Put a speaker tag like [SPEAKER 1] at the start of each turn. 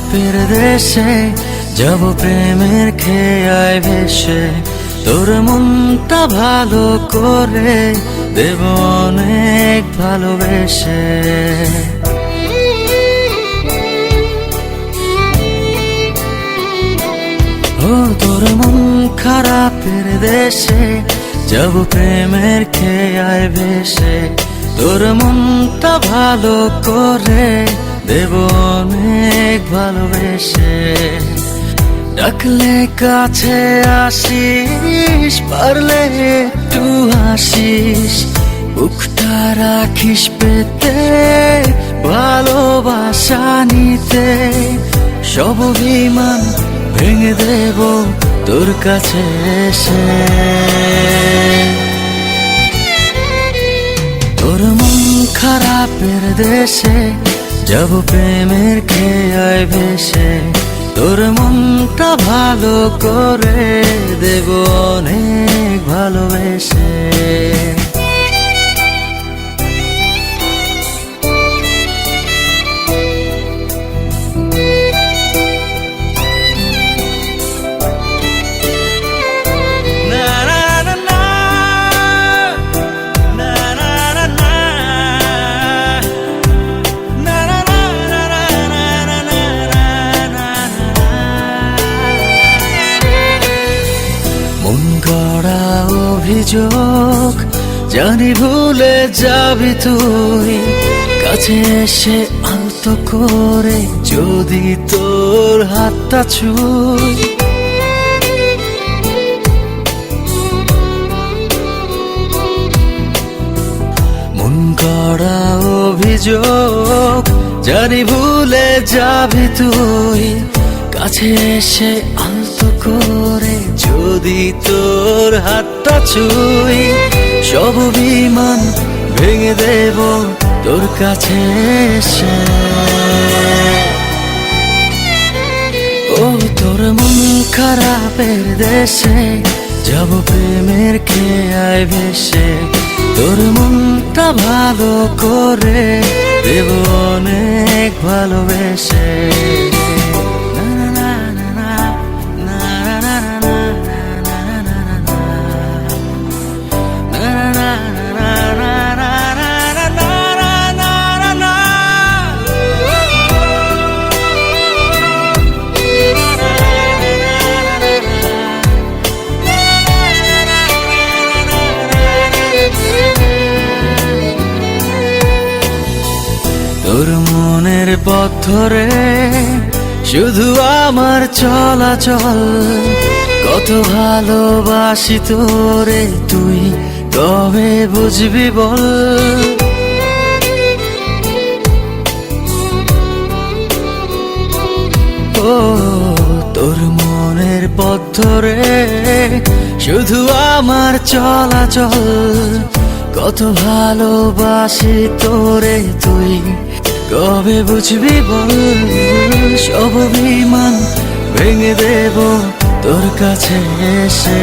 [SPEAKER 1] খারাপের দেশে যাব প্রেমের খেয়ায় ভেসে, তোর মনটা ভালো করে দেব অনেক ভালোবেসে। ও তোর মন খারাপের দেশে যাব প্রেমের খেয়ায় ভেসে, তোর মনটা ভালো করে দেব অনেক ভালোবেসে। ডাকলে কাছে আসিস, পারলে একটু হাসিস, বুকটা রাখিস পেতে ভালোবাসা নিতে। সব অভিমান ভেঙে দেব তোর কাছে এসে। তোর মন খারাপের দেশে যাব প্রেমের খেয়ায় ভেসে, তোর মনটা ভালো করে দেব অনেক ভালোবেসে। মন গড়া অভিযোগ জানি ভুলে যাবি তুই, কাছে এসে আলতো করে যদি তোর হাতটা ছুঁই। মন গড়া অভিযোগ জানি ভুলে যাবি তুই, কাছে এসে আলতো করে যদি তোর হাতটা ছুঁই। সব অভিমান ভেঙে দেব তোর কাছে এসে। ও তোর মন খারাপের দেশে যাব প্রেমের খেয়ায় ভেসে, তোর মনটা ভালো করে দেব অনেক ভালোবেসে। তোর মনের পথ ধরে শুধু আমার চলাচল, কত ভালোবাসি তোরে তুই কবে বুঝবি বল। ও তোর মনের পথ ধরে শুধু আমার চলাচল, কত ভালোবাসি তোরে তুই কবে বুঝবি বল। সব অভিমান ভেঙে দেব তোর কাছে এসে।